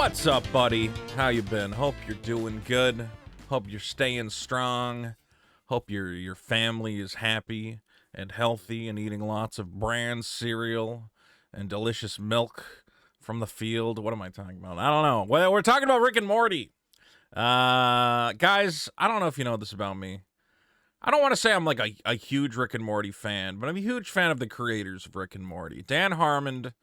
What's up, buddy? How you been? Hope you're doing good. Hope you're staying strong. Hope your family is happy and healthy and eating lots of bran cereal and delicious milk from the field. What am I talking about? I don't know. Well, we're talking about Rick and Morty. Guys, I don't know if you know this about me. I don't want to say I'm like a huge Rick and Morty fan, but I'm a huge fan of the creators of Rick and Morty. Dan Harmon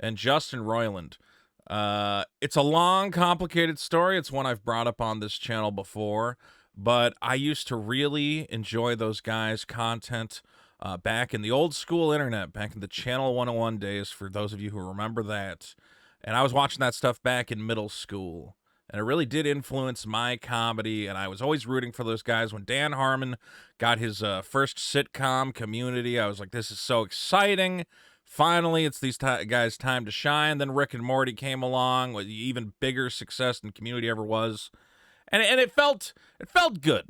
and Justin Roiland. It's a long, complicated story. It's one I've brought up on this channel before, but I used to really enjoy those guys' content back in the old school internet, back in the Channel 101 days, for those of you who remember that. And I was watching that stuff back in middle school, and it really did influence my comedy, and I was always rooting for those guys. When Dan Harmon got his first sitcom, Community, I was like, this is so exciting. Finally, it's these guys' time to shine. Then Rick and Morty came along with even bigger success than Community ever was. And it felt good.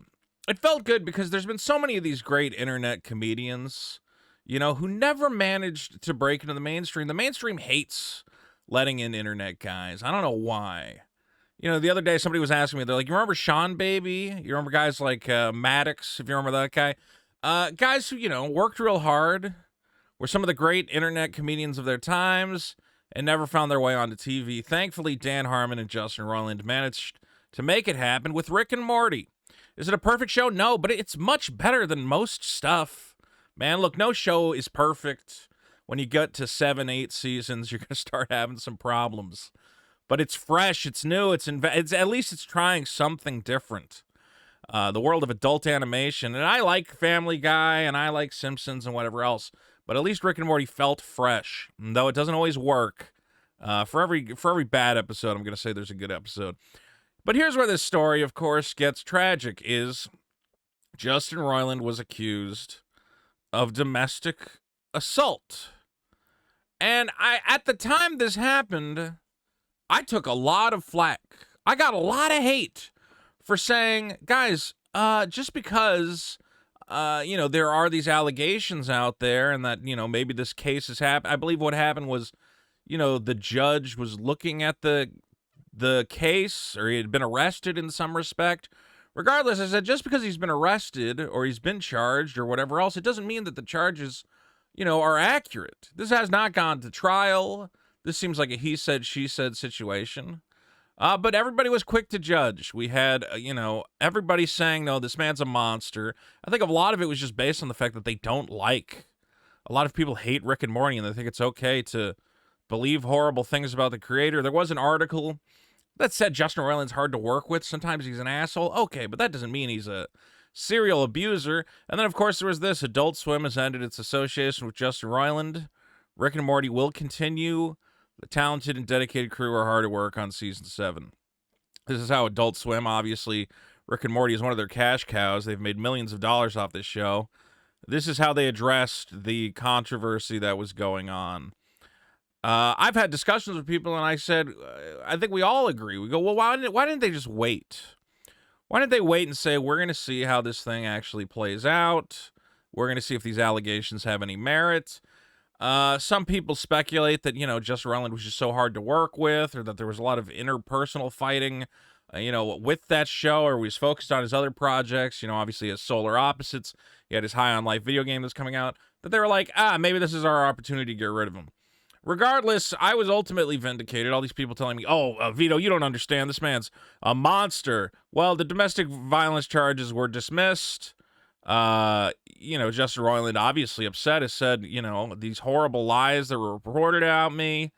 It felt good because there's been so many of these great internet comedians, you know, who never managed to break into the mainstream. The mainstream hates letting in internet guys. I don't know why. You know, the other day somebody was asking me, they're like, you remember Sean Baby? You remember guys like Maddox, if you remember that guy? Guys who, you know, worked real hard, were some of the great internet comedians of their times, and never found their way onto TV. Thankfully, Dan Harmon and Justin Roiland managed to make it happen with Rick and Morty. Is it a perfect show? No, but it's much better than most stuff. Man, look, no show is perfect. When you get to 7, 8 seasons, you're going to start having some problems. But it's fresh, it's new, it's at least it's trying something different. The world of adult animation, and I like Family Guy, and I like Simpsons and whatever else, but at least Rick and Morty felt fresh, though it doesn't always work. For every bad episode, I'm going to say there's a good episode. But here's where this story, of course, gets tragic, is Justin Roiland was accused of domestic assault. And at the time this happened, I took a lot of flack. I got a lot of hate for saying, guys, just because you know, there are these allegations out there, and that, you know, maybe this case has happened. I believe what happened was, you know, the judge was looking at the case, or he had been arrested in some respect. Regardless, I said, just because he's been arrested or he's been charged or whatever else, it doesn't mean that the charges, you know, are accurate. This has not gone to trial. This seems like a he said, she said situation. But everybody was quick to judge. We had, you know, everybody saying, no, this man's a monster. I think a lot of it was just based on the fact that they don't like. A lot of people hate Rick and Morty, and they think it's okay to believe horrible things about the creator. There was an article that said Justin Roiland's hard to work with. Sometimes he's an asshole. Okay, but that doesn't mean he's a serial abuser. And then, of course, there was this. Adult Swim has ended its association with Justin Roiland. Rick and Morty will continue. The talented and dedicated crew are hard at work on season 7. This is how Adult Swim, obviously, Rick and Morty is one of their cash cows. They've made millions of dollars off this show. This is how they addressed the controversy that was going on. I've had discussions with people, and I said, I think we all agree. We go, well, why didn't they just wait? Why didn't they wait and say, we're going to see how this thing actually plays out? We're going to see if these allegations have any merit. Some people speculate that, you know, Justin Roiland was just so hard to work with, or that there was a lot of interpersonal fighting, you know, with that show, or he was focused on his other projects. You know, obviously his Solar Opposites. He had his High on Life video game that's coming out. That they were like, maybe this is our opportunity to get rid of him. Regardless, I was ultimately vindicated. All these people telling me, Vito, you don't understand. This man's a monster. Well, the domestic violence charges were dismissed. You know, Justin Roiland, obviously upset, has said, you know, these horrible lies that were reported about me.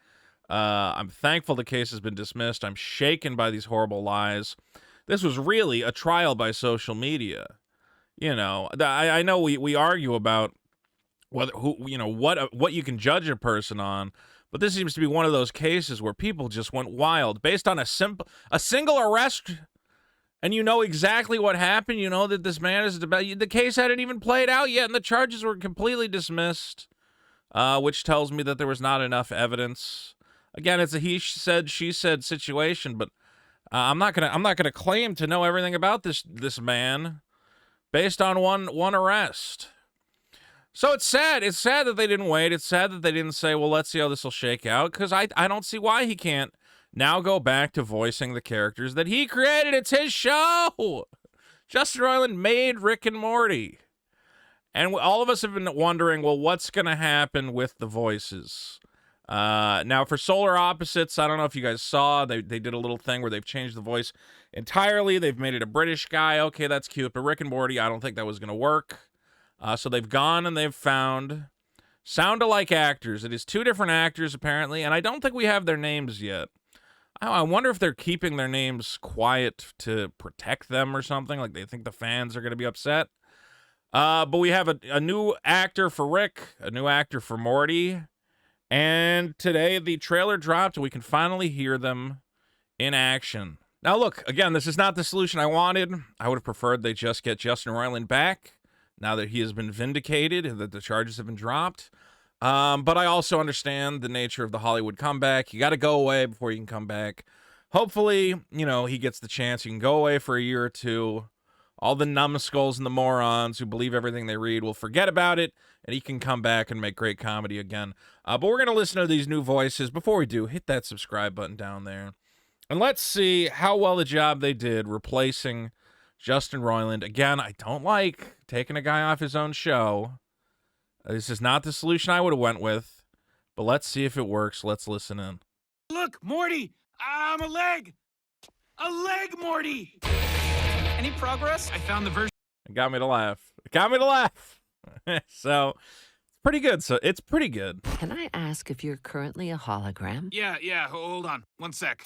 I'm thankful the case has been dismissed. I'm shaken by these horrible lies. This was really a trial by social media. You know, I know we argue about what you can judge a person on, but this seems to be one of those cases where people just went wild based on a single arrest. And you know exactly what happened. You know that this man is the case hadn't even played out yet, and the charges were completely dismissed, which tells me that there was not enough evidence. Again, it's a he said, she said situation, but I'm not gonna claim to know everything about this man based on one arrest. So it's sad. It's sad that they didn't wait. It's sad that they didn't say, well, let's see how this will shake out, because I don't see why he can't now go back to voicing the characters that he created. It's his show. Justin Roiland made Rick and Morty. And all of us have been wondering, well, what's going to happen with the voices? Now, for Solar Opposites, I don't know if you guys saw, they did a little thing where they've changed the voice entirely. They've made it a British guy. Okay, that's cute. But Rick and Morty, I don't think that was going to work. So they've gone and they've found sound-alike actors. It is two different actors, apparently, and I don't think we have their names yet. I wonder if they're keeping their names quiet to protect them or something. Like they think the fans are going to be upset. But we have a new actor for Rick, a new actor for Morty. And today the trailer dropped and we can finally hear them in action. Now, look, again, this is not the solution I wanted. I would have preferred they just get Justin Roiland back now that he has been vindicated and that the charges have been dropped. But I also understand the nature of the Hollywood comeback. You got to go away before you can come back. Hopefully, you know, he gets the chance. You can go away for a year or two. All the numbskulls and the morons who believe everything they read will forget about it, and he can come back and make great comedy again. But we're going to listen to these new voices. Before we do, hit that subscribe button down there. And let's see how well the job they did replacing Justin Roiland. Again, I don't like taking a guy off his own show. This is not the solution I would have went with, but let's see if it works. Let's listen in. Look, Morty, I'm a leg, Morty. Any progress? I found the version. It got me to laugh. It got me to laugh. So, it's pretty good. So, it's pretty good. Can I ask if you're currently a hologram? Yeah, hold on. 1 sec.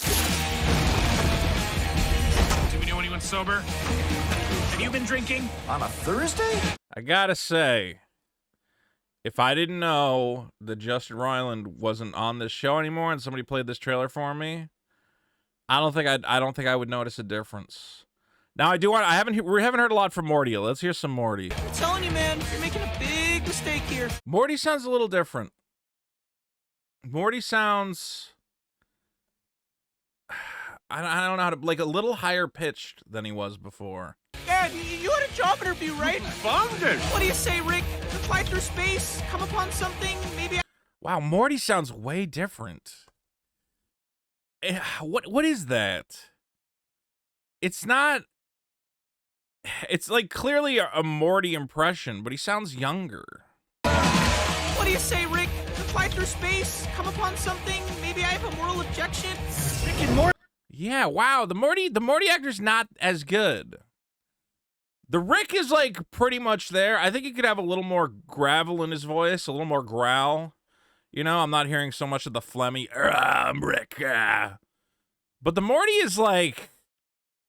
Do we know anyone sober? Have you been drinking? On a Thursday? I gotta say, if I didn't know that Justin Roiland wasn't on this show anymore and somebody played this trailer for me, I don't think I would notice a difference. Now we haven't heard a lot from Morty. Let's hear some Morty. I'm telling you, man, you're making a big mistake here. Morty sounds a little different. Morty sounds, I don't know how to, like a little higher pitched than he was before. Dad, you had a job interview, right? Found it. What do you say, Rick? To fly through space, come upon something, maybe. Wow, Morty sounds way different. What is that? It's not. It's like clearly a Morty impression, but he sounds younger. What do you say, Rick? To fly through space, come upon something, maybe I have a moral objection. Rick and Morty. Yeah, wow, the Morty actor's not as good. The Rick is like pretty much there. I think he could have a little more gravel in his voice, a little more growl. You know, I'm not hearing so much of the phlegmy, I'm Rick. But the Morty is like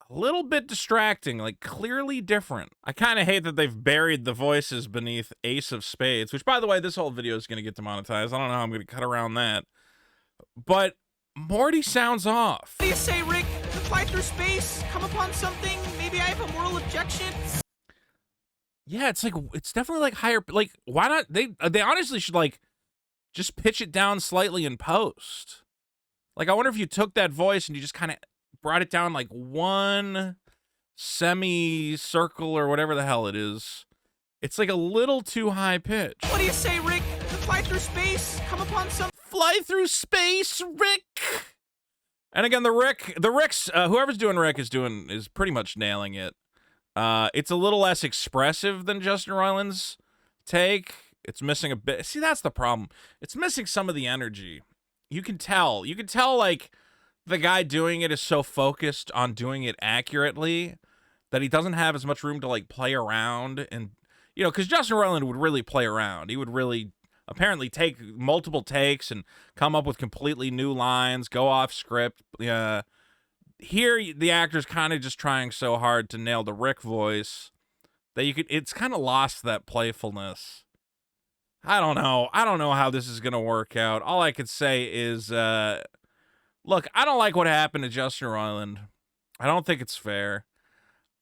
a little bit distracting, like clearly different. I kind of hate that they've buried the voices beneath Ace of Spades, which, by the way, this whole video is going to get demonetized. I don't know how I'm going to cut around that. But Morty sounds off. What do you say, Rick? To fly through space, come upon something, maybe I have a moral objection. Yeah, it's like, it's definitely like higher, like, why not? They honestly should like just pitch it down slightly in post. Like, I wonder if you took that voice and you just kind of brought it down like one semi-circle or whatever the hell it is. It's like a little too high pitch. What do you say, Rick? To fly through space, come upon some. Fly through space, Rick. And again, Rick's whoever's doing Rick is pretty much nailing it. It's a little less expressive than Justin Roiland's take. It's missing a bit. See, that's the problem. It's missing some of the energy. You can tell like the guy doing it is so focused on doing it accurately that he doesn't have as much room to like play around. And, you know, because Justin Roiland would really play around. He would really apparently take multiple takes and come up with completely new lines, go off script. Here, the actor's kind of just trying so hard to nail the Rick voice that it's kind of lost that playfulness. I don't know how this is going to work out. All I could say is, look, I don't like what happened to Justin Roiland. I don't think it's fair.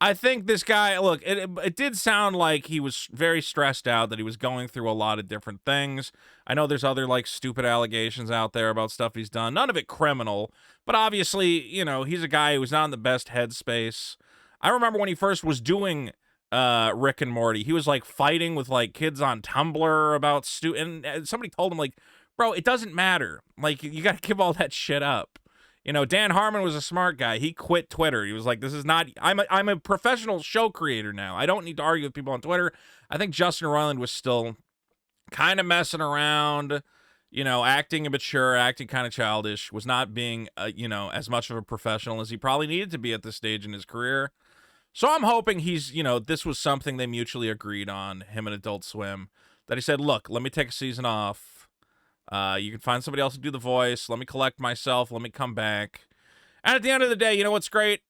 I think this guy, look, it did sound like he was very stressed out, that he was going through a lot of different things. I know there's other, like, stupid allegations out there about stuff he's done. None of it criminal, but obviously, you know, he's a guy who was not in the best headspace. I remember when he first was doing Rick and Morty. He was like fighting with like kids on Tumblr about and somebody told him like, bro, it doesn't matter. Like, you got to give all that shit up. You know, Dan Harmon was a smart guy. He quit Twitter. He was like, this is not, I'm a professional show creator now. I don't need to argue with people on Twitter. I think Justin Roiland was still kind of messing around, you know, acting immature, acting kind of childish, was not being, you know, as much of a professional as he probably needed to be at this stage in his career. So I'm hoping he's, you know, this was something they mutually agreed on, him and Adult Swim, that he said, look, let me take a season off. You can find somebody else to do the voice. Let me collect myself. Let me come back. And at the end of the day, you know what's great?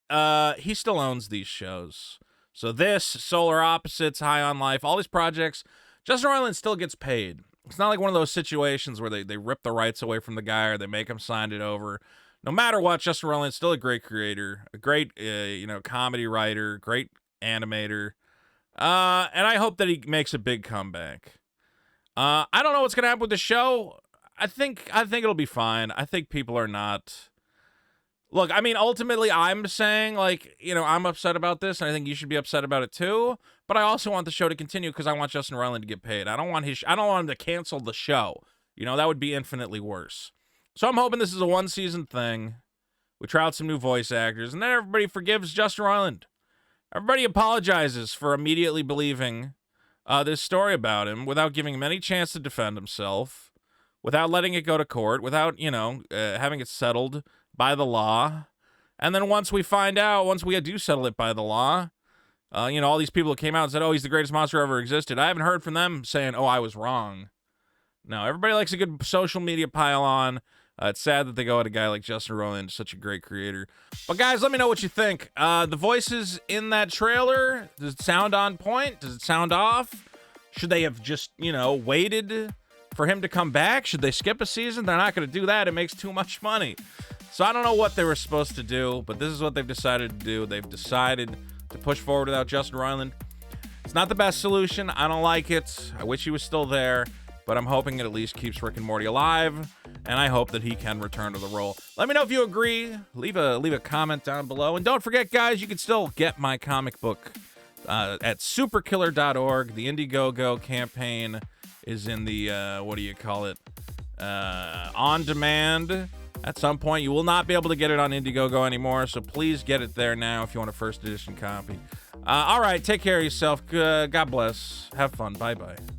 He still owns these shows. So this, Solar Opposites, High on Life, all these projects, Justin Roiland still gets paid. It's not like one of those situations where they rip the rights away from the guy or they make him sign it over. No matter what, Justin Roiland's still a great creator, a great, you know, comedy writer, great animator. And I hope that he makes a big comeback. I don't know what's going to happen with the show. I think it'll be fine. I think people are not. Look, I mean, ultimately, I'm saying, like, you know, I'm upset about this, and I think you should be upset about it too. But I also want the show to continue because I want Justin Roiland to get paid. I don't want him to cancel the show. You know, that would be infinitely worse. So I'm hoping this is a one-season thing. We try out some new voice actors, and then everybody forgives Justin Roiland. Everybody apologizes for immediately believing this story about him without giving him any chance to defend himself, without letting it go to court, without, you know, having it settled by the law. And then once we do settle it by the law, you know, all these people that came out and said, oh, he's the greatest monster ever existed. I haven't heard from them saying, oh, I was wrong. No, everybody likes a good social media pile on. It's sad that they go at a guy like Justin Roiland, such a great creator. But guys, let me know what you think. The voices in that trailer, does it sound on point? Does it sound off? Should they have just, you know, waited for him to come back? Should they skip a season? They're not going to do that. It makes too much money. So I don't know what they were supposed to do, but this is what they've decided to do. They've decided to push forward without Justin Roiland. It's not the best solution. I don't like it. I wish he was still there, but I'm hoping it at least keeps Rick and Morty alive, and I hope that he can return to the role. Let me know if you agree. Leave a comment down below. And don't forget, guys, you can still get my comic book at superkiller.org. The Indiegogo campaign is in the, on demand. At some point, you will not be able to get it on Indiegogo anymore, so please get it there now if you want a first edition copy. All right, take care of yourself. God bless. Have fun. Bye-bye.